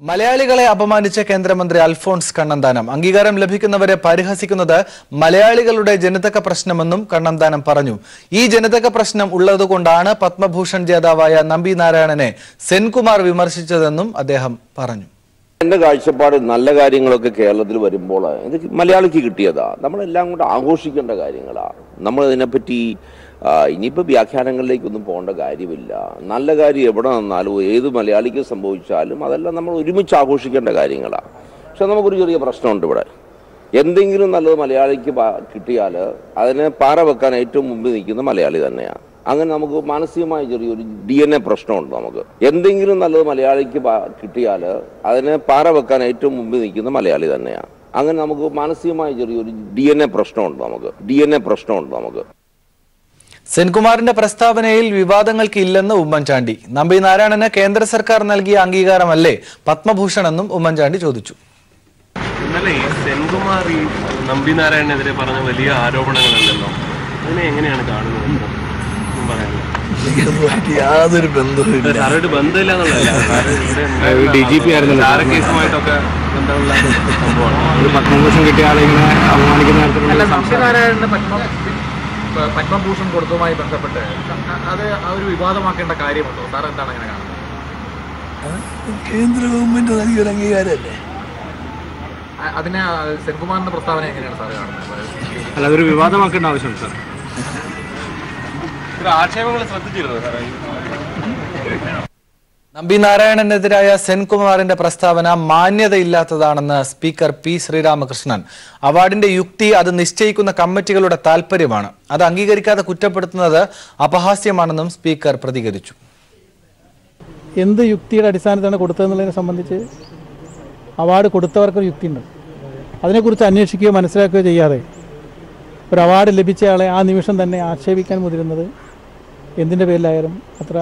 മലയാളികളെ അപമാനിച്ച കേന്ദ്രമന്ത്രി അൽഫോൺസ് കണ്ണന്താനം അംഗീകാരം ലഭിക്കുന്നവരെ പരിഹസിക്കുന്നത് മലയാളികളുടെ ജനിതക പ്രശ്നമെന്നും കണ്ണന്താനം പറഞ്ഞു. ഈ ജനിതക പ്രശ്നം ഉള്ളതുകൊണ്ടാണ് പത്മഭൂഷൺ ജേതാവായ നമ്പി നാരായണനെ സെൻകുമാർ വിമർശിച്ചതെന്നും അദ്ദേഹം പറഞ്ഞു. എന്റെ കാഴ്ചപ്പാട് നല്ല കാര്യങ്ങളൊക്കെ കേരളത്തിൽ വരുമ്പോൾ ഇത് മലയാളിക്ക് കിട്ടിയതാ. നമ്മളെല്ലാം കൊണ്ട് ആഘോഷിക്കേണ്ട കാര്യങ്ങളാണ്. നമ്മൾ ഇതിനെപ്പറ്റി ഇനിയിപ്പോൾ വ്യാഖ്യാനങ്ങളിലേക്കൊന്നും പോകേണ്ട കാര്യമില്ല. നല്ല കാര്യം എവിടെ നിന്നാലും ഏത് മലയാളിക്ക് സംഭവിച്ചാലും അതെല്ലാം നമ്മൾ ഒരുമിച്ച് ആഘോഷിക്കേണ്ട കാര്യങ്ങളാണ്. പക്ഷെ നമുക്കൊരു ചെറിയ പ്രശ്നമുണ്ട് ഇവിടെ. എന്തെങ്കിലും നല്ലത് മലയാളിക്ക് കിട്ടിയാൽ അതിനെ പാറ വെക്കാൻ ഏറ്റവും മുമ്പിൽ നിൽക്കുന്ന മലയാളി തന്നെയാണ്. അങ്ങനെ നമുക്ക് മാനസികമായ ചെറിയൊരു DNA പ്രശ്നമുണ്ട്. നമുക്ക് എന്തെങ്കിലും നല്ലത് മലയാളിക്ക് കിട്ടിയാൽ അതിനെ പാറ വെക്കാൻ ഏറ്റവും മുമ്പിൽ നിൽക്കുന്ന മലയാളി തന്നെയാണ്. അങ്ങനെ നമുക്ക് മാനസികമായ ചെറിയൊരു DNA പ്രശ്നമുണ്ട് നമുക്ക്. സെൻകുമാറിന്റെ പ്രസ്താവനയിൽ വിവാദങ്ങൾക്ക് ഇല്ലെന്ന് ഉമ്മൻചാണ്ടി. നമ്പി നാരായണന് കേന്ദ്ര സർക്കാർ നൽകിയ അംഗീകാരമല്ലേ പത്മഭൂഷൺ എന്നും ഉമ്മൻചാണ്ടി ചോദിച്ചു. ഇന്നലെ സെൻകുമാർ ഈ നമ്പി നാരായണനെതിരെ പറഞ്ഞ വലിയ ആരോപണങ്ങളുണ്ടല്ലോ, അതിനെ എങ്ങനെയാണ് കാണുന്നത്? യാതൊരു ബന്ധവുമില്ല. കേസുമായിട്ടൊക്കെ ബന്ധമുള്ള സംഭവമാണ്. പത്മഭൂഷൺ കിട്ടിയ ആളെ ഇങ്ങനെ അപമാനിക്കുന്ന പത്മഭൂഷൺ കൊടുത്തതുമായി ബന്ധപ്പെട്ട് അത് ഒരു വിവാദമാക്കേണ്ട കാര്യമുണ്ടോ? സാർ എന്താണ് അങ്ങനെ കാണുന്നത്? കേന്ദ്ര ഗവൺമെന്റ് നൽകിയ ഒരു അംഗീകാരമല്ലേ? അതിനെ സെൻകുമാറിന്റെ പ്രസ്താവന എങ്ങനെയാണ് സാർ കാണുന്നത്? അല്ല, അതൊരു വിവാദമാക്കേണ്ട ആവശ്യമുണ്ട് സാർ. ആക്ഷേപങ്ങൾ ശ്രദ്ധിച്ചിരുന്നു സാറേ. നമ്പി നാരായണനെതിരായ സെൻകുമാറിന്റെ പ്രസ്താവന മാന്യതയില്ലാത്തതാണെന്ന് സ്പീക്കർ പി ശ്രീരാമകൃഷ്ണൻ. അവാർഡിന്റെ യുക്തി അത് നിശ്ചയിക്കുന്ന കമ്മിറ്റികളുടെ താൽപര്യമാണ്. അത് അംഗീകരിക്കാതെ കുറ്റപ്പെടുത്തുന്നത് അപഹാസ്യമാണെന്നും സ്പീക്കർ പ്രതികരിച്ചു. എന്ത് യുക്തിയുടെ അടിസ്ഥാനത്താണ് കൊടുത്തതെന്നുള്ളതിനെ സംബന്ധിച്ച് അവാർഡ് കൊടുത്തവർക്കൊരു യുക്തിയുണ്ട്. അതിനെക്കുറിച്ച് അന്വേഷിക്കുകയോ മനസ്സിലാക്കുകയോ ചെയ്യാതെ ഒരു അവാർഡ് ലഭിച്ചയാളെ ആ നിമിഷം തന്നെ ആക്ഷേപിക്കാൻ മുതിരുന്നത് എന്തിൻ്റെ പേരിലായാലും അത്ര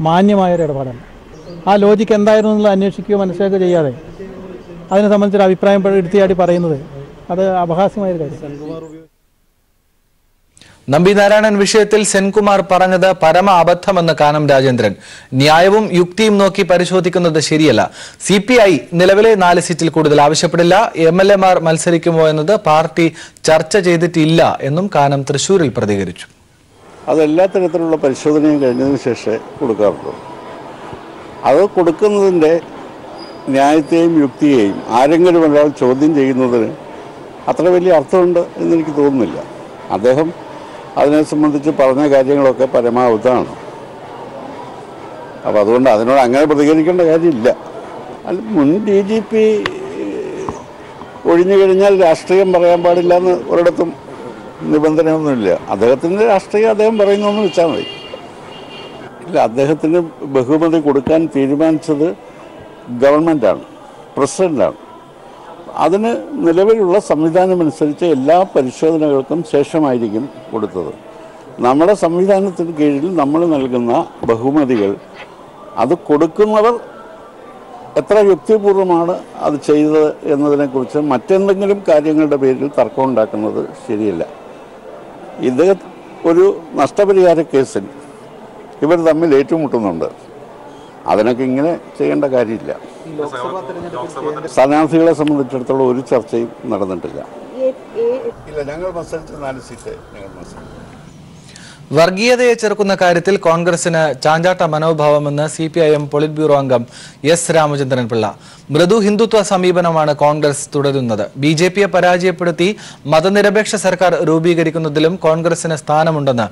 മാന്യമായൊരു ഇടപാടല്ല. ആ ലോജിക്ക് എന്തായിരുന്നു എന്നുള്ളത് അന്വേഷിക്കുകയോ മനസ്സിലാക്കുകയോ ചെയ്യാതെ അതിനെ സംബന്ധിച്ചൊരു അഭിപ്രായം എടുത്തിയാടി പറയുന്നത് അത് അപഹാസ്യമായൊരു കാര്യം. നമ്പി നാരായണൻ വിഷയത്തിൽ സെൻകുമാർ പറഞ്ഞത് പരമ അബദ്ധമെന്ന് കാനം രാജേന്ദ്രൻ. ന്യായവും യുക്തിയും നോക്കി പരിശോധിക്കുന്നത് ശരിയല്ല. CPI നിലവിലെ 4 സീറ്റിൽ കൂടുതൽ ആവശ്യപ്പെടില്ല. MLA മാർ മത്സരിക്കുമോ എന്നത് പാർട്ടി ചർച്ച ചെയ്തിട്ടില്ല എന്നും കാനം തൃശൂരിൽ പ്രതികരിച്ചു. അതെല്ലാ തരത്തിലുള്ള പരിശോധനയും കഴിഞ്ഞതിന് ശേഷമേ കൊടുക്കാറുള്ളൂ. അത് കൊടുക്കുന്നതിൻ്റെ ന്യായത്തെയും യുക്തിയെയും ആരെങ്കിലും ഒരാൾ ചോദ്യം ചെയ്യുന്നതിന് അത്ര വലിയ അർത്ഥമുണ്ട് എന്നെനിക്ക് തോന്നുന്നില്ല. അദ്ദേഹം അതിനെ സംബന്ധിച്ച് പറഞ്ഞ കാര്യങ്ങളൊക്കെ പരമാവധമാണ്. അപ്പോൾ അതുകൊണ്ട് അതിനോട് അങ്ങനെ പ്രതികരിക്കേണ്ട കാര്യമില്ല. അല്ല, മുൻ DGP ഒഴിഞ്ഞു കഴിഞ്ഞാൽ രാഷ്ട്രീയം പറയാൻ പാടില്ല എന്ന് ഒരിടത്തും നിബന്ധനയൊന്നുമില്ല. അദ്ദേഹത്തിൻ്റെ രാഷ്ട്രീയം അദ്ദേഹം പറയുന്നതെന്ന് വെച്ചാൽ മതി. ഇല്ല, അദ്ദേഹത്തിന് ബഹുമതി കൊടുക്കാൻ തീരുമാനിച്ചത് ഗവൺമെൻറ്റാണ്, പ്രസിഡൻ്റാണ്. അതിന് നിലവിലുള്ള സംവിധാനമനുസരിച്ച് എല്ലാ പരിശോധനകൾക്കും ശേഷമായിരിക്കും കൊടുത്തത്. നമ്മുടെ സംവിധാനത്തിന് കീഴിൽ നമ്മൾ നൽകുന്ന ബഹുമതികൾ അത് കൊടുക്കുന്നവർ എത്ര യുക്തിപൂർവമാണ് അത് ചെയ്തത് എന്നതിനെക്കുറിച്ച് മറ്റെന്തെങ്കിലും കാര്യങ്ങളുടെ പേരിൽ തർക്കം ഉണ്ടാക്കുന്നത് ശരിയല്ല. ഇത് ഒരു നഷ്ടപരിഹാര കേസിൽ ഇവർ തമ്മിൽ ഏറ്റുമുട്ടുന്നുണ്ട്. അതിനൊക്കെ ഇങ്ങനെ ചെയ്യേണ്ട കാര്യമില്ല. സ്ഥാനാർത്ഥികളെ സംബന്ധിച്ചിടത്തോളം ഒരു ചർച്ചയും നടന്നിട്ടില്ല. ഇല്ല, ഞങ്ങൾ മത്സരിച്ച 4 സീറ്റ് ഞങ്ങൾ മത്സരിച്ചു. വർഗീയതയെ ചെറുക്കുന്ന കാര്യത്തിൽ കോൺഗ്രസിന് ചാഞ്ചാട്ട മനോഭാവമെന്ന് CPIM പൊളിറ്റ് ബ്യൂറോ അംഗം S രാമചന്ദ്രൻ പിള്ള. മൃദു ഹിന്ദുത്വ സമീപനമാണ് കോൺഗ്രസ് തുടരുന്നത്. BJPയെ പരാജയപ്പെടുത്തി മതനിരപേക്ഷ സർക്കാർ രൂപീകരിക്കുന്നതിലും കോൺഗ്രസിന് സ്ഥാനമുണ്ടെന്ന്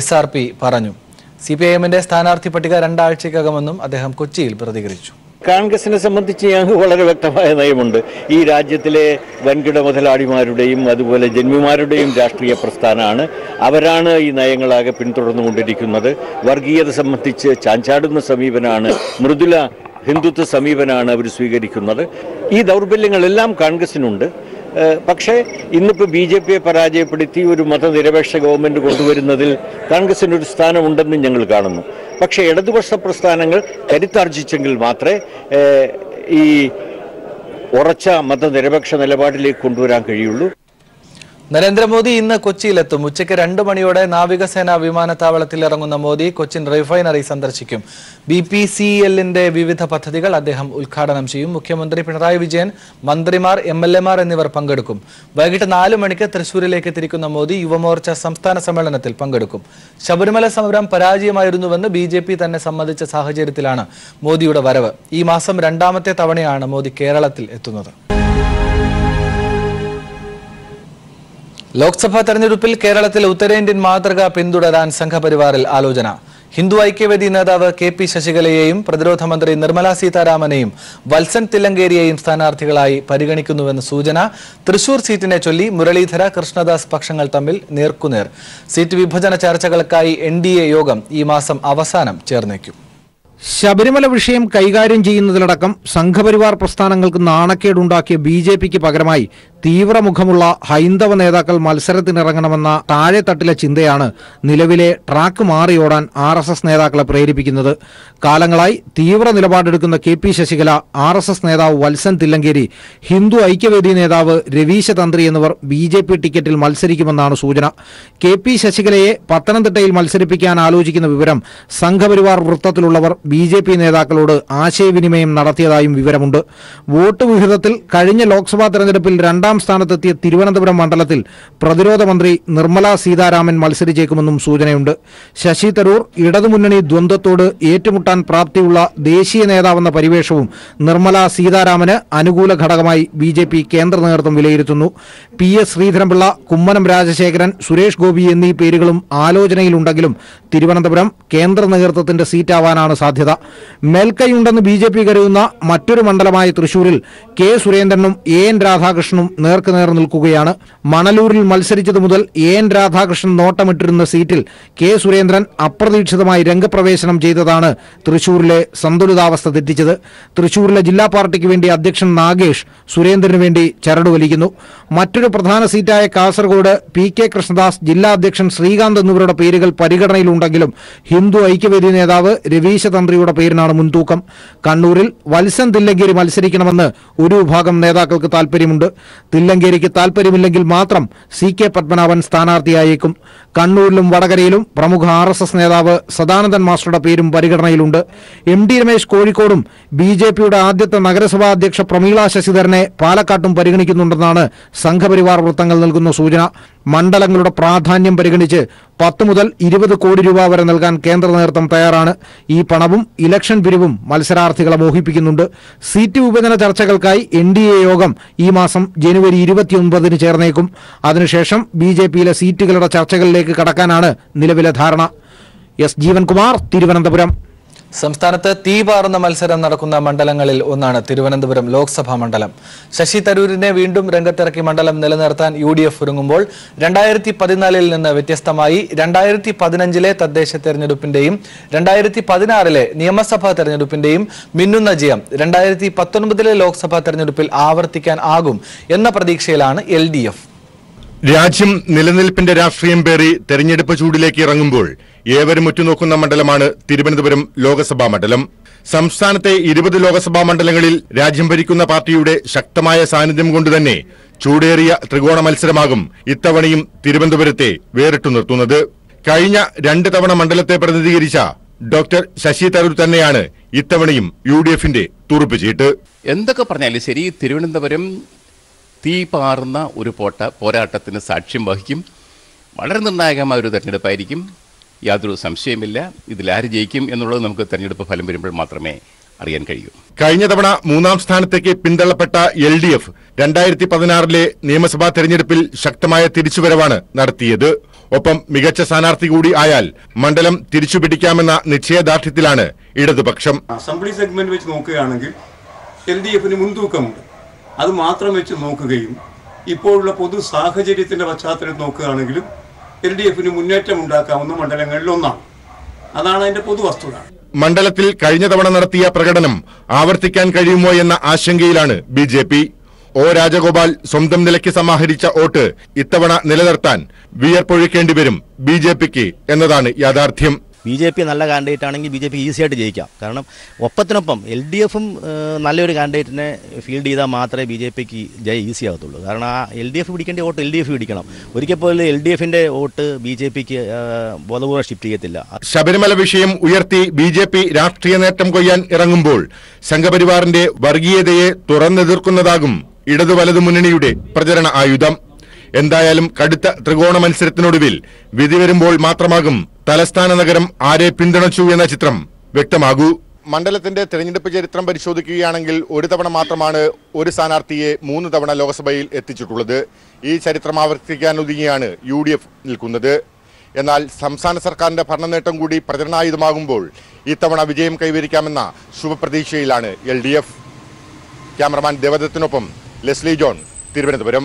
SRP പറഞ്ഞു. CPIMന്റെ സ്ഥാനാർത്ഥി പട്ടിക 2 ആഴ്ചയ്ക്കകമെന്നും അദ്ദേഹം കൊച്ചിയിൽ പ്രതികരിച്ചു. കോൺഗ്രസിനെ സംബന്ധിച്ച് ഞങ്ങൾക്ക് വളരെ വ്യക്തമായ നയമുണ്ട്. ഈ രാജ്യത്തിലെ വൻകിട മുതലാളിമാരുടെയും അതുപോലെ ജന്മിമാരുടെയും രാഷ്ട്രീയ പ്രസ്ഥാനമാണ്. അവരാണ് ഈ നയങ്ങളാകെ പിന്തുടർന്നുകൊണ്ടിരിക്കുന്നത്. വർഗീയത സംബന്ധിച്ച് ചാഞ്ചാടുന്ന സമീപനമാണ്, മൃദുല ഹിന്ദുത്വ സമീപനമാണ് അവർ സ്വീകരിക്കുന്നത്. ഈ ദൗർബല്യങ്ങളെല്ലാം കോൺഗ്രസിനുണ്ട്. പക്ഷേ ഇന്നിപ്പോൾ BJPയെ പരാജയപ്പെടുത്തി ഒരു മതനിരപേക്ഷ ഗവൺമെൻറ് കൊണ്ടുവരുന്നതിൽ കോൺഗ്രസിനൊരു സ്ഥാനമുണ്ടെന്ന് ഞങ്ങൾ കാണുന്നു. പക്ഷേ ഇടതുപക്ഷ പ്രസ്ഥാനങ്ങൾ കരുത്താർജിച്ചെങ്കിൽ മാത്രമേ ഈ ഉറച്ച മതനിരപേക്ഷ നിലപാടിലേക്ക് കൊണ്ടുവരാൻ കഴിയുള്ളൂ. നരേന്ദ്രമോദി ഇന്ന് കൊച്ചിയിലെത്തും. ഉച്ചയ്ക്ക് 2 മണിയോടെ നാവികസേനാ വിമാനത്താവളത്തിൽ ഇറങ്ങുന്ന മോദി കൊച്ചിൻ റിഫൈനറി സന്ദർശിക്കും. BPCLന്റെ വിവിധ പദ്ധതികൾ അദ്ദേഹം ഉദ്ഘാടനം ചെയ്യും. മുഖ്യമന്ത്രി പിണറായി വിജയൻ, മന്ത്രിമാർ, MLAമാർ എന്നിവർ പങ്കെടുക്കും. വൈകിട്ട് 4 മണിക്ക് തൃശൂരിലേക്ക് തിരിക്കുന്ന മോദി യുവമോർച്ച സംസ്ഥാന സമ്മേളനത്തിൽ പങ്കെടുക്കും. ശബരിമല സമരം പരാജയമായിരുന്നുവെന്ന് BJP തന്നെ സമ്മതിച്ച സാഹചര്യത്തിലാണ് മോദിയുടെ വരവ്. ഈ മാസം 2ാമത്തെ തവണയാണ് മോദി കേരളത്തിൽ എത്തുന്നത്. ലോക്സഭാ തെരഞ്ഞെടുപ്പിൽ കേരളത്തിൽ ഉത്തരേന്ത്യൻ മാതൃക പിന്തുടരാൻ സംഘപരിവാറിൽ ആലോചന. ഹിന്ദു ഐക്യവേദി നേതാവ് KP ശശികലയെയും പ്രതിരോധ മന്ത്രി നിർമ്മല സീതാരാമനെയും വത്സൻ തില്ലങ്കേരിയെയും സ്ഥാനാർത്ഥികളായി പരിഗണിക്കുന്നുവെന്ന് സൂചന. തൃശൂർ സീറ്റിനെ ചൊല്ലി മുരളീധര, കൃഷ്ണദാസ് പക്ഷങ്ങൾ തമ്മിൽ നേർക്കുനേർ. സീറ്റ് വിഭജന ചർച്ചകൾക്കായി NDA യോഗം ഈ മാസം അവസാനം ചേർന്നേക്കും. ശബരിമല വിഷയം കൈകാര്യം ചെയ്യുന്നതിലടക്കം സംഘപരിവാർ പ്രസ്ഥാനങ്ങൾക്ക് നാണക്കേടുണ്ടാക്കിയ BJPക്ക് പകരമായി തീവ്രമുഖമുള്ള ഹൈന്ദവ നേതാക്കൾ മത്സരത്തിനിറങ്ങണമെന്ന താഴെത്തട്ടിലെ ചിന്തയാണ് നിലവിലെ ട്രാക്ക് മാറിയോടാൻ RSS നേതാക്കളെ പ്രേരിപ്പിക്കുന്നത്. കാലങ്ങളായി തീവ്ര നിലപാടെടുക്കുന്ന KP ശശികല, RSS നേതാവ് വത്സൻ തില്ലങ്കേരി, ഹിന്ദു ഐക്യവേദി നേതാവ് രവീശ തന്ത്രി എന്നിവർ BJP ടിക്കറ്റിൽ മത്സരിക്കുമെന്നാണ് സൂചന. KP ശശികലയെ പത്തനംതിട്ടയിൽ മത്സരിപ്പിക്കാൻ ആലോചിക്കുന്ന വിവരം സംഘപരിവാർ വൃത്തത്തിലുള്ളവർ BJP നേതാക്കളോട് ആശയവിനിമയം നടത്തിയതായും വിവരമുണ്ട്. വോട്ട് വിഹിതത്തിൽ കഴിഞ്ഞ ലോക്സഭാ തെരഞ്ഞെടുപ്പിൽ 2ാം സ്ഥാനത്തെത്തിയ തിരുവനന്തപുരം മണ്ഡലത്തിൽ പ്രതിരോധ മന്ത്രി നിർമ്മല സീതാരാമൻ മത്സരിച്ചേക്കുമെന്നും സൂചനയുണ്ട്. ശശി തരൂർ ഇടതുമുന്നണി ദ്വന്ദ്വത്തോട് ഏറ്റുമുട്ടാൻ പ്രാപ്തിയുള്ള ദേശീയ നേതാവെന്ന പരിവേഷവും നിർമ്മല സീതാരാമന് അനുകൂല ഘടകമായി BJP കേന്ദ്ര നേതൃത്വം വിലയിരുത്തുന്നു. PS ശ്രീധരൻപിള്ള, കുമ്മനം രാജശേഖരൻ, സുരേഷ് ഗോപി എന്നീ പേരുകളും ആലോചനയിലുണ്ടെങ്കിലും തിരുവനന്തപുരം കേന്ദ്ര നേതൃത്വത്തിന്റെ സീറ്റാവാനാണ് സാധ്യത. മേൽക്കൈയുണ്ടെന്ന് BJP കരുതുന്ന മറ്റൊരു മണ്ഡലമായ തൃശൂരിൽ K സുരേന്ദ്രനും AN രാധാകൃഷ്ണനും നേർക്കുനേർ നിൽക്കുകയാണ്. മണലൂരിൽ മത്സരിച്ചതു മുതൽ AN രാധാകൃഷ്ണൻ നോട്ടമിട്ടിരുന്ന സീറ്റിൽ K സുരേന്ദ്രൻ അപ്രതീക്ഷിതമായി രംഗപ്രവേശനം ചെയ്തതാണ് തൃശൂരിലെ സന്തുലിതാവസ്ഥ തെറ്റിച്ചത്. തൃശൂരിലെ ജില്ലാ പാർട്ടിക്ക് വേണ്ടി അധ്യക്ഷൻ നാഗേഷ് സുരേന്ദ്രന് വേണ്ടി ചരട് വലിക്കുന്നു. മറ്റൊരു പ്രധാന സീറ്റായ കാസർഗോഡ് PK കൃഷ്ണദാസ്, ജില്ലാ അധ്യക്ഷൻ ശ്രീകാന്ത് എന്നിവരുടെ പേരുകൾ പരിഗണനയിലുണ്ടെങ്കിലും ഹിന്ദു ഐക്യവേദി നേതാവ് രവീശ തന്ത്രിയുടെ പേരിനാണ് മുൻതൂക്കം. കണ്ണൂരിൽ വത്സൻ തില്ലങ്കേരി മത്സരിക്കണമെന്ന് ഒരു വിഭാഗം നേതാക്കൾക്ക് താൽപര്യമുണ്ട്. തില്ലങ്കേരിക്ക് താൽപര്യമില്ലെങ്കിൽ മാത്രം CK പത്മനാഭൻ സ്ഥാനാർത്ഥിയായേക്കും. കണ്ണൂരിലും വടകരയിലും പ്രമുഖ RSS നേതാവ് സദാനന്ദൻ മാസ്റ്ററുടെ പേരും പരിഗണനയിലുണ്ട്. MD രമേശ് കോഴിക്കോടും BJPയുടെ ആദ്യത്തെ നഗരസഭാ അധ്യക്ഷ പ്രമീള ശശിധരനെ പാലക്കാട്ടും പരിഗണിക്കുന്നുണ്ടെന്നാണ് സംഘപരിവാർ വൃത്തങ്ങൾ നൽകുന്ന സൂചന. മണ്ഡലങ്ങളുടെ പ്രാധാന്യം പരിഗണിച്ച് 10 മുതൽ 20 കോടി രൂപ വരെ നൽകാൻ കേന്ദ്ര നേതൃത്വം തയ്യാറാണ്. ഈ പണവും ഇലക്ഷൻ പിരിവും മത്സരാർത്ഥികളെ മോഹിപ്പിക്കുന്നുണ്ട്. സീറ്റ് വിഭജന ചർച്ചകൾക്കായി NDA യോഗം ഈ മാസം ജനുവരി 29 ചേർന്നേക്കും. അതിനുശേഷം BJPയിലെ സീറ്റുകളുടെ ചർച്ചകളിലേക്ക് കടക്കാനാണ് നിലവിലെ ധാരണ. S ജീവൻകുമാർ, തിരുവനന്തപുരം. സംസ്ഥാനത്ത് തീപാറുന്ന മത്സരം നടക്കുന്ന മണ്ഡലങ്ങളിൽ ഒന്നാണ് തിരുവനന്തപുരം ലോക്സഭാ മണ്ഡലം. ശശി തരൂരിനെ വീണ്ടും രംഗത്തിറക്കി മണ്ഡലം നിലനിർത്താൻ UDF ഒരുങ്ങുമ്പോൾ 2014 നിന്ന് വ്യത്യസ്തമായി 2015 തദ്ദേശ തെരഞ്ഞെടുപ്പിന്റെയും 2016 നിയമസഭാ തെരഞ്ഞെടുപ്പിന്റെയും മിന്നുന്ന ജയം 2019 ലോക്സഭാ തെരഞ്ഞെടുപ്പിൽ ആവർത്തിക്കാൻ ആകും എന്ന പ്രതീക്ഷയിലാണ് LDF. രാജ്യം നിലനിൽപ്പിന്റെ രാഷ്ട്രീയം പേറി തെരഞ്ഞെടുപ്പ് ചൂടിലേക്ക് ഇറങ്ങുമ്പോൾ ഏവരും ഉറ്റുനോക്കുന്ന മണ്ഡലമാണ് തിരുവനന്തപുരം ലോക്സഭാ മണ്ഡലം. സംസ്ഥാനത്തെ 20 ലോക്സഭാ മണ്ഡലങ്ങളിൽ രാജ്യം ഭരിക്കുന്ന പാർട്ടിയുടെ ശക്തമായ സാന്നിധ്യം കൊണ്ടുതന്നെ ചൂടേറിയ ത്രികോണ മത്സരമാകും ഇത്തവണയും തിരുവനന്തപുരത്തെ വേറിട്ടു നിർത്തുന്നത്. കഴിഞ്ഞ 2 തവണ മണ്ഡലത്തെ പ്രതിനിധീകരിച്ച ഡോക്ടർ ശശി തരൂർ തന്നെയാണ് ഇത്തവണയും UDFന്റെ തുറുപ്പുചീട്ട്. എന്തൊക്കെ പറഞ്ഞാലും ശരി, തിരുവനന്തപുരം തീപാറുന്ന ഒരു പോരാട്ടത്തിന് സാക്ഷ്യം വഹിക്കും. വളരെ നിർണായകമായ ഒരു തെരഞ്ഞെടുപ്പായിരിക്കും, യാതൊരു സംശയമില്ല. ഇതിലാര് ജയിക്കും എന്നുള്ളത് നമുക്ക് തെരഞ്ഞെടുപ്പ് ഫലം വരുമ്പോൾ മാത്രമേ അറിയാൻ കഴിയൂ. കഴിഞ്ഞ തവണ 3ാം സ്ഥാനത്തേക്ക് പിന്തള്ളപ്പെട്ട LDF 2016 നിയമസഭാ തെരഞ്ഞെടുപ്പിൽ ശക്തമായ തിരിച്ചുവരവാണ് നടത്തിയത്. ഒപ്പം മികച്ച സ്ഥാനാർത്ഥി കൂടി ആയാൽ മണ്ഡലം തിരിച്ചുപിടിക്കാമെന്ന നിശ്ചയദാർഢ്യത്തിലാണ് ഇടതുപക്ഷം. അസംബ്ലി സെഗ്മെന്റ് വെച്ച് നോക്കുകയാണെങ്കിൽ LDFന് മുൻതൂക്കമുണ്ട്. അത് മാത്രം വെച്ച് നോക്കുകയും ഇപ്പോഴുള്ള പൊതു സാഹചര്യത്തിന്റെ പശ്ചാത്തലത്തിൽ നോക്കുകയാണെങ്കിലും LDFന് മുന്നേറ്റം ഉണ്ടാക്കാവുന്ന മണ്ഡലങ്ങളിൽ ഒന്നാണ്. അതാണ് അതിന്റെ പൊതു വസ്തുത. മണ്ഡലത്തിൽ കഴിഞ്ഞ തവണ നടത്തിയ പ്രകടനം ആവർത്തിക്കാൻ കഴിയുമോ എന്ന ആശങ്കയിലാണ് BJP. O രാജഗോപാൽ സ്വന്തം നിലയ്ക്ക് സമാഹരിച്ച വോട്ട് ഇത്തവണ നിലനിർത്താൻ വിയർപ്പൊഴിക്കേണ്ടി വരും BJPക്ക് എന്നതാണ് യാഥാർത്ഥ്യം. BJP നല്ല കാൻഡിഡേറ്റ് ആണെങ്കിൽ BJP ഈസി ആയിട്ട് ജയിക്കാം. കാരണം ഒപ്പത്തിനൊപ്പം LDFും നല്ലൊരു കാൻഡിഡേറ്റിനെ ഫീൽഡ് ചെയ്താൽ മാത്രമേ BJPക്ക് ജയം ഈസി ആകത്തുള്ളൂ. കാരണം ആ LDF പിടിക്കേണ്ട വോട്ട് LDF പിടിക്കണം. ഒരിക്കൽ പോലും LDFിൻ്റെ വോട്ട് BJPക്ക് ബോധപൂർവ്വം ഷിഫ്റ്റ് ചെയ്യത്തില്ല. ശബരിമല വിഷയം ഉയർത്തി BJP രാഷ്ട്രീയ നേട്ടം കൊയ്യാൻ ഇറങ്ങുമ്പോൾ സംഘപരിവാറിന്റെ വർഗീയതയെ തുറന്നെതിർക്കുന്നതാകും ഇടതു വലതു മുന്നണിയുടെ പ്രചരണ ആയുധം. എന്തായാലും കടുത്ത ത്രികോണ മത്സരത്തിനൊടുവിൽ വിധി വരുമ്പോൾ മാത്രമാകും തലസ്ഥാന നഗരം ആരെ പിന്തുണച്ചു എന്ന ചിത്രം വ്യക്തമാകൂ. മണ്ഡലത്തിന്റെ തെരഞ്ഞെടുപ്പ് ചരിത്രം പരിശോധിക്കുകയാണെങ്കിൽ ഒരു തവണ മാത്രമാണ് ഒരു സ്ഥാനാർത്ഥിയെ 3 തവണ ലോക്സഭയിൽ എത്തിച്ചിട്ടുള്ളത്. ഈ ചരിത്രം ആവർത്തിക്കാനൊതുങ്ങിയാണ് UDF നിൽക്കുന്നത്. എന്നാൽ സംസ്ഥാന സർക്കാരിന്റെ ഭരണനേട്ടം കൂടി പ്രചരണായുധമാകുമ്പോൾ ഇത്തവണ വിജയം കൈവരിക്കാമെന്ന ശുഭപ്രതീക്ഷയിലാണ് LDF. ക്യാമറമാൻ ദേവദത്തിനൊപ്പം ലെസ്ലി ജോൺ, തിരുവനന്തപുരം.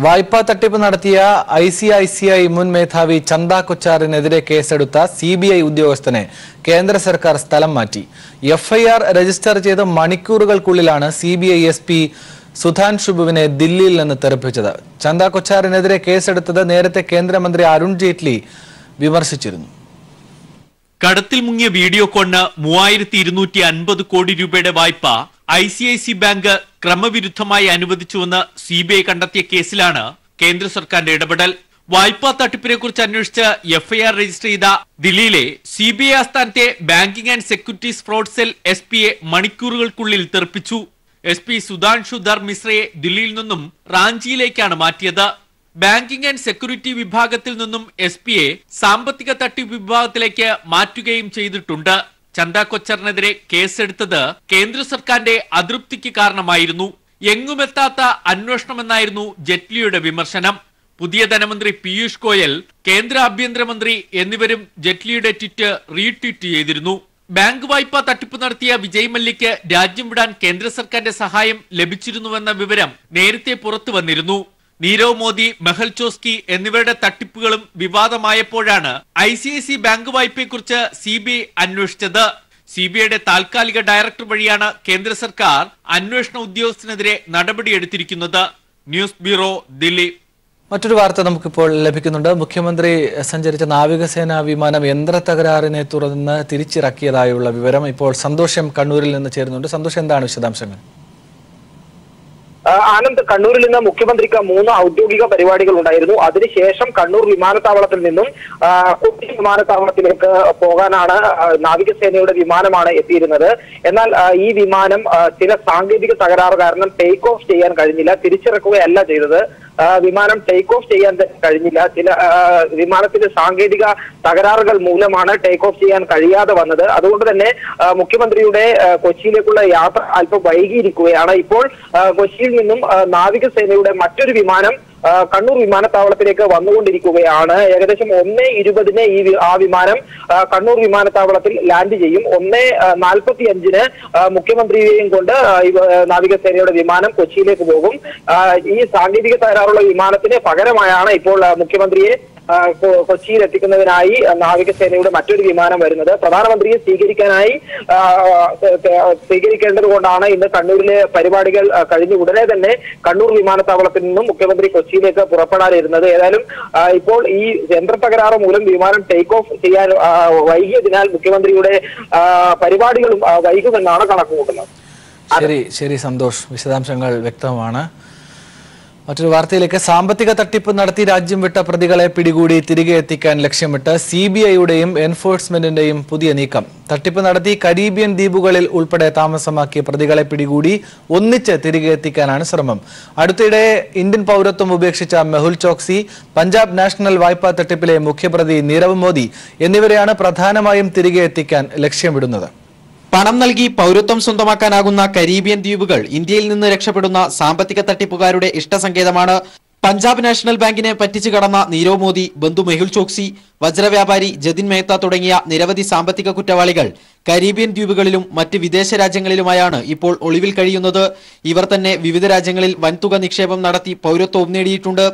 വായ്പാ തട്ടിപ്പ് നടത്തിയ ICICI മുൻ മേധാവി ചന്ദ കൊച്ചാറിനെതിരെ കേസെടുത്ത CBI ഉദ്യോഗസ്ഥനെ കേന്ദ്ര സർക്കാർ സ്ഥലം മാറ്റി. FIR രജിസ്റ്റർ ചെയ്ത് മണിക്കൂറുകൾക്കുള്ളിലാണ് CBI SP സുധാൻഷുബുവിനെ ദില്ലിയിൽ നിന്ന് തെറിപ്പിച്ചത്. ചന്ദ കൊച്ചാറിനെതിരെ കേസെടുത്തത് നേരത്തെ കേന്ദ്രമന്ത്രി അരുൺ ജെയ്റ്റ്ലി വിമർശിച്ചിരുന്നു. കടത്തിൽ മുങ്ങിയ വീഡിയോകോണിന് 3250 കോടി രൂപയുടെ വായ്പ ICICI ബാങ്ക് ക്രമവിരുദ്ധമായി അനുവദിച്ചുവെന്ന് CBI കണ്ടെത്തിയ കേസിലാണ് കേന്ദ്ര സർക്കാരിന്റെ ഇടപെടൽ. വായ്പാ തട്ടിപ്പിനെ കുറിച്ച് അന്വേഷിച്ച് FIR രജിസ്റ്റർ ചെയ്ത ദില്ലിയിലെ CBI ആസ്ഥാനത്തെ banking and securities fraud cell SP മണിക്കൂറുകൾക്കുള്ളിൽ തെറിപ്പിച്ചു. SP സുധാൻഷു ധർ മിശ്രയെ ദില്ലിയിൽ നിന്നും റാഞ്ചിയിലേക്കാണ് മാറ്റിയത്. ബാങ്കിംഗ് ആൻഡ് സെക്യൂരിറ്റി വിഭാഗത്തിൽ നിന്നും SP സാമ്പത്തിക തട്ടിപ്പ് വിഭാഗത്തിലേക്ക് മാറ്റുകയും ചെയ്തിട്ടുണ്ട്. ചന്ദ കൊച്ചറിനെതിരെ കേസെടുത്തത് കേന്ദ്ര സർക്കാരിന്റെ അതൃപ്തിക്ക് കാരണമായിരുന്നു. എങ്ങുമെത്താത്ത അന്വേഷണമെന്നായിരുന്നു ജെറ്റ്ലിയുടെ വിമർശനം. പുതിയ ധനമന്ത്രി പീയൂഷ് ഗോയൽ, കേന്ദ്ര ആഭ്യന്തരമന്ത്രി എന്നിവരും ജെറ്റ്ലിയുടെ ട്വീറ്റ് റീട്വീറ്റ് ചെയ്തിരുന്നു. ബാങ്ക് വായ്പ തട്ടിപ്പ് നടത്തിയ വിജയ് മല്യയ്ക്ക് രാജ്യം വിടാൻ കേന്ദ്ര സർക്കാരിന്റെ സഹായം ലഭിച്ചിരുന്നുവെന്ന വിവരം നേരത്തെ പുറത്തു വന്നിരുന്നു. നീരവ് മോദി, മെഹൽ ചോസ്കി എന്നിവരുടെ തട്ടിപ്പുകളും വിവാദമായപ്പോഴാണ് ICICI ബാങ്ക് വായ്പയെക്കുറിച്ച് CBI അന്വേഷിച്ചത്. CBIയുടെ താൽക്കാലിക ഡയറക്ടർ വഴിയാണ് കേന്ദ്ര സർക്കാർ അന്വേഷണ ഉദ്യോഗസ്ഥനെതിരെ നടപടിയെടുത്തിരിക്കുന്നത്. News bureau, Delhi. മറ്റൊരു വാർത്ത നമുക്കിപ്പോൾ ലഭിക്കുന്നുണ്ട്. മുഖ്യമന്ത്രി സഞ്ചരിച്ച നാവികസേനാ വിമാനം യന്ത്ര തകരാറിനെ തുടർന്ന് തിരിച്ചിറക്കിയതായുള്ള വിവരം. ഇപ്പോൾ സന്തോഷം കണ്ണൂരിൽ നിന്ന് ചേരുന്നുണ്ട്. സന്തോഷം, എന്താണ് വിശദാംശങ്ങൾ? ആനന്ദ്, കണ്ണൂരിൽ നിന്ന് മുഖ്യമന്ത്രിക്ക് 3 ഔദ്യോഗിക പരിപാടികൾ ഉണ്ടായിരുന്നു. അതിനുശേഷം കണ്ണൂർ വിമാനത്താവളത്തിൽ നിന്നും കൊച്ചി വിമാനത്താവളത്തിലേക്ക് പോകാനാണ് നാവികസേനയുടെ വിമാനമാണ് എത്തിയിരുന്നത്. എന്നാൽ ഈ വിമാനം ചില സാങ്കേതിക തകരാറ് കാരണം ടേക്ക് ഓഫ് ചെയ്യാൻ കഴിഞ്ഞില്ല. തിരിച്ചിറക്കുകയല്ല ചെയ്തത്. വിമാനം ടേക്ക് ഓഫ് ചെയ്യാൻ കഴിഞ്ഞില്ല. ചില വിമാനത്തിന്റെ സാങ്കേതിക തകരാറുകൾ മൂലമാണ് ടേക്ക് ഓഫ് ചെയ്യാൻ കഴിയാതെ വന്നത്. അതുകൊണ്ട് തന്നെ മുഖ്യമന്ത്രിയുടെ കൊച്ചിയിലേക്കുള്ള യാത്ര അല്പം വൈകിയിരിക്കുകയാണ്. ഇപ്പോൾ കൊച്ചിയിൽ നിന്നും നാവികസേനയുടെ മറ്റൊരു വിമാനം കണ്ണൂർ വിമാനത്താവളത്തിലേക്ക് വന്നുകൊണ്ടിരിക്കുകയാണ്. ഏകദേശം 1:20 ആ വിമാനം കണ്ണൂർ വിമാനത്താവളത്തിൽ ലാൻഡ് ചെയ്യും. 1:45 മുഖ്യമന്ത്രിയെയും കൊണ്ട് നാവികസേനയുടെ വിമാനം കൊച്ചിയിലേക്ക് പോകും. ഈ സാങ്കേതിക തകരാറുള്ള വിമാനത്തിന് പകരമായാണ് ഇപ്പോൾ മുഖ്യമന്ത്രിയെ കൊച്ചിയിൽ എത്തിക്കുന്നതിനായി നാവികസേനയുടെ മറ്റൊരു വിമാനം വരുന്നത്. പ്രധാനമന്ത്രിയെ സ്വീകരിക്കേണ്ടത് കൊണ്ടാണ് ഇന്ന് കണ്ണൂരിലെ പരിപാടികൾ കഴിഞ്ഞ് ഉടനെ തന്നെ കണ്ണൂർ വിമാനത്താവളത്തിൽ നിന്നും മുഖ്യമന്ത്രി കൊച്ചിയിലേക്ക് പുറപ്പെടാനിരുന്നത്. ഏതായാലും ഇപ്പോൾ ഈ യന്ത്ര തകരാറ് മൂലം വിമാനം ടേക്ക് ഓഫ് ചെയ്യാൻ വൈകിയതിനാൽ മുഖ്യമന്ത്രിയുടെ പരിപാടികളും വൈകുമെന്നാണ് കണക്കുകൂട്ടുന്നത്. ശരി സന്തോഷ്, വിശദാംശങ്ങൾ വ്യക്തമാണ്. മറ്റൊരു വാർത്തയിലേക്ക്. സാമ്പത്തിക തട്ടിപ്പ് നടത്തി രാജ്യം വിട്ട പ്രതികളെ പിടികൂടി തിരികെ എത്തിക്കാൻ ലക്ഷ്യമിട്ട് CBIയുടെയും എൻഫോഴ്സ്മെന്റിന്റെയും പുതിയ നീക്കം. തട്ടിപ്പ് നടത്തി കരീബിയൻ ദ്വീപുകളിൽ ഉൾപ്പെടെ താമസമാക്കിയ പ്രതികളെ പിടികൂടി ഒന്നിച്ച് തിരികെ എത്തിക്കാനാണ് ശ്രമം. അടുത്തിടെ ഇന്ത്യൻ പൗരത്വം ഉപേക്ഷിച്ച മെഹുൽ ചോക്സി, പഞ്ചാബ് നാഷണൽ വായ്പാ തട്ടിപ്പിലെ മുഖ്യപ്രതി നീരവ് മോദി എന്നിവരെയാണ് പ്രധാനമായും തിരികെ എത്തിക്കാൻ ലക്ഷ്യമിടുന്നത്. പണം നൽകി പൗരത്വം സ്വന്തമാക്കാനാകുന്ന കരീബിയൻ ദ്വീപുകൾ ഇന്ത്യയിൽ നിന്ന് രക്ഷപ്പെടുന്ന സാമ്പത്തിക തട്ടിപ്പുകാരുടെ ഇഷ്ടസങ്കേതമാണ്. പഞ്ചാബ് നാഷണൽ ബാങ്കിനെ പറ്റിച്ചു കടന്ന നീരവ് മോദി, ബന്ധു മെഹുൽ ചോക്സി, വജ്രവ്യാപാരി ജതിൻ മേത്ത തുടങ്ങിയ നിരവധി സാമ്പത്തിക കുറ്റവാളികൾ കരീബിയൻ ദ്വീപുകളിലും മറ്റ് വിദേശ രാജ്യങ്ങളിലുമായാണ് ഇപ്പോൾ ഒളിവിൽ കഴിയുന്നത്. ഇവർ തന്നെ വിവിധ രാജ്യങ്ങളിൽ വൻതുക നിക്ഷേപം നടത്തി പൗരത്വവും നേടിയിട്ടുണ്ട്.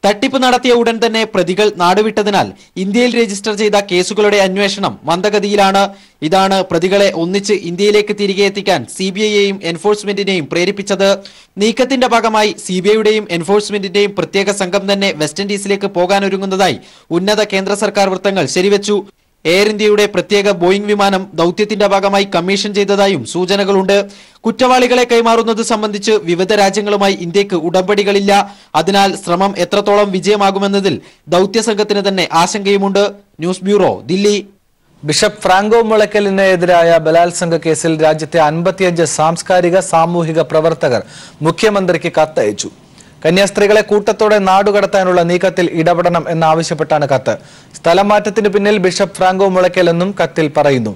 തട്ടിപ്പ് നടത്തിയ ഉടൻ തന്നെ പ്രതികൾ നാടുവിട്ടതിനാൽ ഇന്ത്യയിൽ രജിസ്റ്റർ ചെയ്ത കേസുകളുടെ അന്വേഷണം മന്ദഗതിയിലാണ്. ഇതാണ് പ്രതികളെ ഒന്നിച്ച് ഇന്ത്യയിലേക്ക് തിരികെ എത്തിക്കാൻ CBIയെയും എൻഫോഴ്സ്മെന്റിനെയും പ്രേരിപ്പിച്ചത്. നീക്കത്തിന്റെ ഭാഗമായി CBIയുടെയും എൻഫോഴ്സ്മെന്റിന്റെയും പ്രത്യേക സംഘം തന്നെ വെസ്റ്റ് ഇൻഡീസിലേക്ക് പോകാനൊരുങ്ങുന്നതായി ഉന്നത കേന്ദ്ര സർക്കാർ വൃത്തങ്ങൾ ശരിവെച്ചു. എയർ ഇന്ത്യയുടെ പ്രത്യേക ബോയിംഗ് വിമാനം ദൌത്യത്തിന്റെ ഭാഗമായി കമ്മീഷൻ ചെയ്തതായും സൂചനകളുണ്ട്. കുറ്റവാളികളെ കൈമാറുന്നത് സംബന്ധിച്ച് വിവിധ രാജ്യങ്ങളുമായി ഇന്ത്യക്ക് ഉടമ്പടികളില്ല. അതിനാൽ ശ്രമം എത്രത്തോളം വിജയമാകുമെന്നതിൽ ദൌത്യസംഘത്തിന് തന്നെ ആശങ്കയുമുണ്ട്. News bureau, Delhi. Bishop Franco മുളയ്ക്കലിനെതിരായ ബലാത്സംഗ കേസിൽ രാജ്യത്തെ 55 സാംസ്കാരിക സാമൂഹിക പ്രവർത്തകർ മുഖ്യമന്ത്രിക്ക് കത്തയച്ചു. കന്യാസ്ത്രീകളെ കൂട്ടത്തോടെ നാടുകടത്താനുള്ള നീക്കത്തിൽ ഇടപെടണം എന്നാവശ്യപ്പെട്ടാണ് കത്ത്. സ്ഥലം മാറ്റത്തിന് പിന്നിൽ ബിഷപ്പ് ഫ്രാങ്കോ മുളയ്ക്കൽ എന്നും കത്തിൽ പറയുന്നു.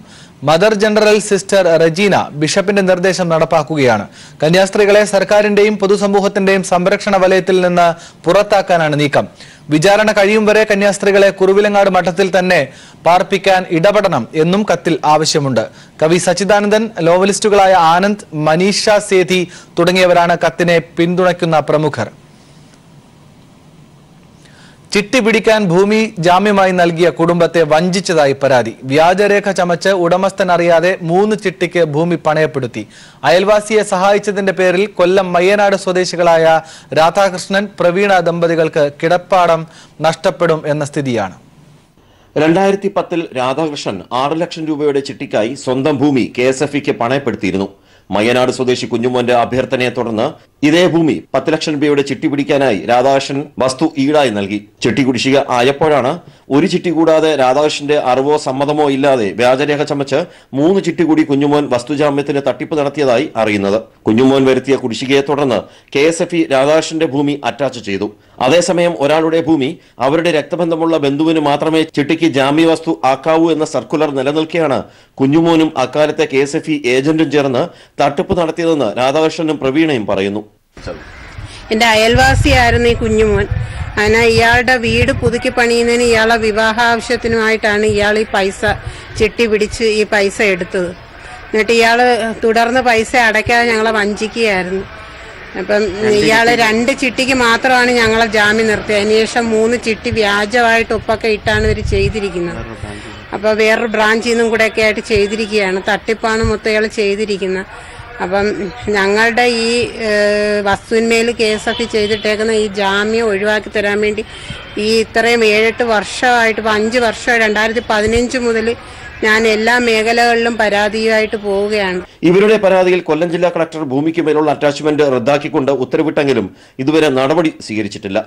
മദർ ജനറൽ സിസ്റ്റർ റെജീന ബിഷപ്പിന്റെ നിർദ്ദേശം നടപ്പാക്കുകയാണ്. കന്യാസ്ത്രീകളെ സർക്കാരിന്റെയും പൊതുസമൂഹത്തിന്റെയും സംരക്ഷണ വലയത്തിൽ നിന്ന് പുറത്താക്കാനാണ് നീക്കം. വിചാരണ കഴിയും വരെ കന്യാസ്ത്രീകളെ കുറുവിലങ്ങാട് മഠത്തിൽ തന്നെ പാർപ്പിക്കാൻ ഇടപെടണം എന്നും കത്തിൽ ആവശ്യമുണ്ട്. കവി സച്ചിദാനന്ദൻ, നോവലിസ്റ്റുകളായ ആനന്ദ്, മനീഷ സേതി തുടങ്ങിയവരാണ് കത്തിനെ പിന്തുണയ്ക്കുന്ന പ്രമുഖർ. ചിട്ടി പിടിക്കാൻ ഭൂമി ജാമ്യമായി നൽകിയ കുടുംബത്തെ വഞ്ചിച്ചതായി പരാതി. വ്യാജരേഖ ചമച്ച് ഉടമസ്ഥൻ അറിയാതെ 3 ചിട്ടിക്ക് ഭൂമി പണയപ്പെടുത്തി. അയൽവാസിയെ സഹായിച്ചതിന്റെ പേരിൽ കൊല്ലം മയ്യനാട് സ്വദേശികളായ രാധാകൃഷ്ണൻ, പ്രവീണ ദമ്പതികൾക്ക് കിടപ്പാടം നഷ്ടപ്പെടും എന്ന സ്ഥിതിയാണ്. 2010-ൽ രാധാകൃഷ്ണൻ 6 ലക്ഷം രൂപയുടെ ചിട്ടിക്കായി സ്വന്തം ഭൂമി KSFE-ക്ക് പണയപ്പെടുത്തിയിരുന്നു. മയ്യനാട് സ്വദേശി കുഞ്ഞുമോന്റെ അഭ്യർത്ഥനയെ തുടർന്ന് ഇതേ ഭൂമി 10 ലക്ഷം രൂപയുടെ ചിട്ടി പിടിക്കാനായി രാധാകൃഷ്ണൻ വസ്തു ഈടായി നൽകി. ചിട്ടി കുടിശ്ശിക ആയപ്പോഴാണ് ഒരു ചിട്ടി കൂടാതെ രാധാകൃഷ്ണന്റെ അറിവോ സമ്മതമോ ഇല്ലാതെ വ്യാജരേഖ ചമച്ച് 3 ചിട്ടി കൂടി കുഞ്ഞുമോൻ വസ്തുജാമ്യത്തിന് തട്ടിപ്പ് നടത്തിയതായി അറിയുന്നത്. കുഞ്ഞുമോൻ വരുത്തിയ കുടിശ്ശികയെ തുടർന്ന് KSFE രാധാകൃഷ്ണന്റെ ഭൂമി അറ്റാച്ച് ചെയ്തു. അതേസമയം ഒരാളുടെ ഭൂമി അവരുടെ രക്തബന്ധമുള്ള ബന്ധുവിന് മാത്രമേ ചിട്ടിക്ക് ജാമ്യവസ്തു ആക്കാവൂ എന്ന സർക്കുലർ നിലനിൽക്കെയാണ് കുഞ്ഞുമോനും അക്കാലത്തെ KSFE ഏജന്റും ചേർന്ന് തട്ടിപ്പ് നടത്തിയതെന്ന് രാധാകൃഷ്ണനും പ്രവീണയും പറയുന്നു. എന്റെ അയൽവാസിയായിരുന്നു ഈ കുഞ്ഞുമോൻ. അങ്ങനെ ഇയാളുടെ വീട് പുതുക്കി പണിയുന്നതിന് ഇയാളെ വിവാഹ ആവശ്യത്തിനുമായിട്ടാണ് ഇയാൾ ഈ പൈസ ചിട്ടി പിടിച്ച് ഈ പൈസ എടുത്തത്. എന്നിട്ട് ഇയാള് തുടർന്ന് പൈസ അടയ്ക്കാതെ ഞങ്ങളെ വഞ്ചിക്കുകയായിരുന്നു. അപ്പം ഇയാള് 2 ചിട്ടിക്ക് മാത്രമാണ് ഞങ്ങളെ ജാമ്യം നിർത്തിയത്. അതിനുശേഷം 3 ചിട്ടി വ്യാജമായിട്ട് ഒപ്പൊക്കെ ഇട്ടാണ് ഇവർ ചെയ്തിരിക്കുന്നത്. അപ്പൊ വേറൊരു ബ്രാഞ്ചിൽ നിന്നും കൂടെ ഒക്കെ ആയിട്ട് ചെയ്തിരിക്കുകയാണ്. തട്ടിപ്പാണ് മൊത്തം ഇയാൾ ചെയ്തിരിക്കുന്നത്. അപ്പം ഞങ്ങളുടെ ഈ വസ്തുവിന്മേൽ KSFE ചെയ്തിട്ടേക്കുന്ന ഈ ജാമ്യം ഒഴിവാക്കി തരാൻ വേണ്ടി ഈ ഇത്രയും 7-8 വർഷമായിട്ട്, ഇപ്പം 5 വർഷമായി, 2015 മുതൽ ഞാൻ എല്ലാ മേഖലകളിലും പരാതിയായിട്ട് പോവുകയാണ്. ഇവരുടെ പരാതിയിൽ കൊല്ലം ജില്ലാ കളക്ടർ ഭൂമിക്ക് മേലുള്ള അറ്റാച്ച്മെന്റ് റദ്ദാക്കിക്കൊണ്ട് ഉത്തരവിട്ടെങ്കിലും ഇതുവരെ നടപടി സ്വീകരിച്ചിട്ടില്ല.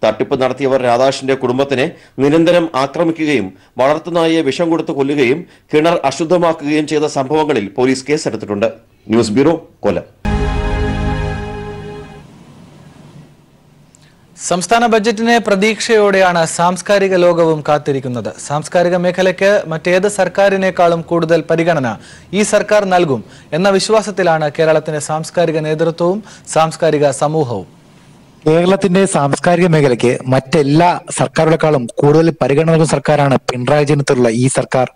തട്ടിപ്പ് നടത്തിയവർ രാധാകൃഷ്ണന്റെ കുടുംബത്തിനെ നിരന്തരം ആക്രമിക്കുകയും വളർത്തുനായെ വിഷം കൊടുത്ത് കൊല്ലുകയും കിണർ അശുദ്ധമാക്കുകയും ചെയ്ത സംഭവങ്ങളിൽ പോലീസ് കേസെടുത്തിട്ടുണ്ട്. ന്യൂസ് ബ്യൂറോ, കൊല്ലം. സംസ്ഥാന ബജറ്റിനെ പ്രതീക്ഷയോടെയാണ് സാംസ്കാരിക ലോകവും കാത്തിരിക്കുന്നത്. സാംസ്കാരിക മേഖലയ്ക്ക് മറ്റേത് സർക്കാരിനേക്കാളും കൂടുതൽ പരിഗണന ഈ സർക്കാർ നൽകും എന്ന വിശ്വാസത്തിലാണ് കേരളത്തിന്റെ സാംസ്കാരിക നേതൃത്വവും സാംസ്കാരിക സമൂഹവും. കേരളത്തിന്റെ സാംസ്കാരിക മേഖലയ്ക്ക് മറ്റെല്ലാ സർക്കാരുകളെക്കാളും കൂടുതൽ പരിഗണന നൽകുന്ന സർക്കാരാണ് പിണറായി വിജയനുള്ള ഈ സർക്കാർ.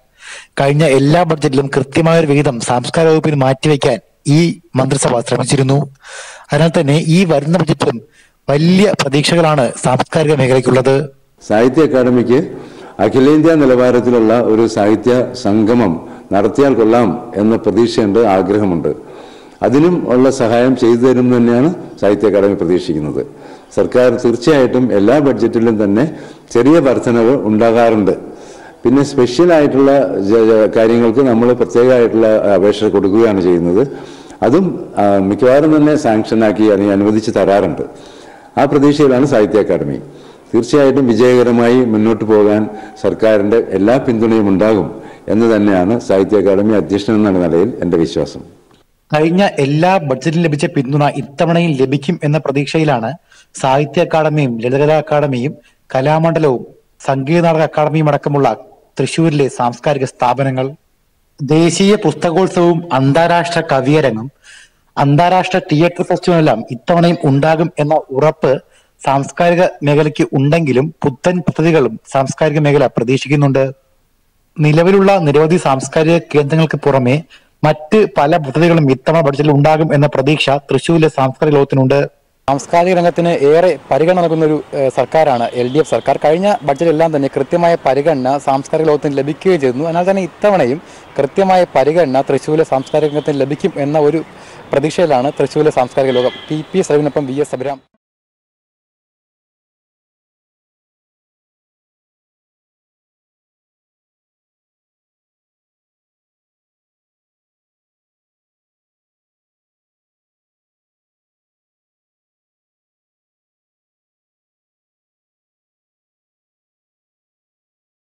കഴിഞ്ഞ എല്ലാ ബഡ്ജറ്റിലും കൃത്യമായൊരു വിഹിതം സാംസ്കാരിക വകുപ്പിന് മാറ്റിവെക്കാൻ ഈ മന്ത്രിസഭ ശ്രമിച്ചിരുന്നു. അതിനാൽ തന്നെ ഈ വരുന്ന ബഡ്ജറ്റിലും വലിയ പ്രതീക്ഷകളാണ് സാംസ്കാരിക മേഖലയ്ക്കുള്ളത്. സാഹിത്യ അക്കാദമിക്ക് അഖിലേന്ത്യാ നിലവാരത്തിലുള്ള ഒരു സാഹിത്യ സംഗമം നടത്തിയാൽ കൊള്ളാം എന്ന പ്രതീക്ഷയുണ്ട്, ആഗ്രഹമുണ്ട്. അതിനും ഉള്ള സഹായം ചെയ്തു തരും തന്നെയാണ് സാഹിത്യ അക്കാദമി പ്രതീക്ഷിക്കുന്നത്. സർക്കാർ തീർച്ചയായിട്ടും എല്ലാ ബഡ്ജറ്റിലും തന്നെ ചെറിയ വർധനവ് ഉണ്ടാകാറുണ്ട്. പിന്നെ സ്പെഷ്യലായിട്ടുള്ള കാര്യങ്ങൾക്ക് നമ്മൾ പ്രത്യേകമായിട്ടുള്ള അപേക്ഷ കൊടുക്കുകയാണ് ചെയ്യുന്നത്. അതും മിക്കവാറും തന്നെ സാങ്ഷനാക്കി അനുവദിച്ച് തരാറുണ്ട്. ആ പ്രതീക്ഷയിലാണ് സാഹിത്യ അക്കാദമി. തീർച്ചയായിട്ടും വിജയകരമായി മുന്നോട്ട് പോകാൻ സർക്കാരിൻ്റെ എല്ലാ പിന്തുണയും ഉണ്ടാകും എന്ന് തന്നെയാണ് സാഹിത്യ അക്കാദമി അധ്യക്ഷൻ എന്ന നിലയിൽ എൻ്റെ വിശ്വാസം. കഴിഞ്ഞ എല്ലാ ബഡ്ജറ്റിലും ലഭിച്ച പിന്തുണ ഇത്തവണയും ലഭിക്കും എന്ന പ്രതീക്ഷയിലാണ് സാഹിത്യ അക്കാദമിയും ലളിതകലാ അക്കാദമിയും കലാമണ്ഡലവും സംഗീത നാടക അക്കാദമിയും അടക്കമുള്ള തൃശൂരിലെ സാംസ്കാരിക സ്ഥാപനങ്ങൾ. ദേശീയ പുസ്തകോത്സവവും അന്താരാഷ്ട്ര കവിയരങ്ങും അന്താരാഷ്ട്ര തിയേറ്റർ ഫെസ്റ്റിവലെല്ലാം ഇത്തവണയും ഉണ്ടാകും എന്ന ഉറപ്പ് സാംസ്കാരിക മേഖലയ്ക്ക് ഉണ്ടെങ്കിലും പുത്തൻ പദ്ധതികളും സാംസ്കാരിക മേഖല പ്രതീക്ഷിക്കുന്നുണ്ട്. നിലവിലുള്ള നിരവധി സാംസ്കാരിക കേന്ദ്രങ്ങൾക്ക് പുറമെ മറ്റ് പല പദ്ധതികളും ഇത്തവണ ബഡ്ജറ്റിൽ ഉണ്ടാകും എന്ന പ്രതീക്ഷ തൃശ്ശൂരിലെ സാംസ്കാരിക ലോകത്തിനുണ്ട്. സാംസ്കാരിക രംഗത്തിന് ഏറെ പരിഗണന നൽകുന്ന ഒരു സർക്കാരാണ് LDF സർക്കാർ. കഴിഞ്ഞ ബഡ്ജറ്റെല്ലാം തന്നെ കൃത്യമായ പരിഗണന സാംസ്കാരിക ലോകത്തിന് ലഭിക്കുകയും ചെയ്തിരുന്നു. അതിനാൽ തന്നെ ഇത്തവണയും കൃത്യമായ പരിഗണന തൃശ്ശൂരിലെ സാംസ്കാരിക രംഗത്തിന് ലഭിക്കും എന്ന ഒരു പ്രതീക്ഷയിലാണ് തൃശ്ശൂരിലെ സാംസ്കാരിക ലോകം. PP സലീമിനൊപ്പം VS Abhiram.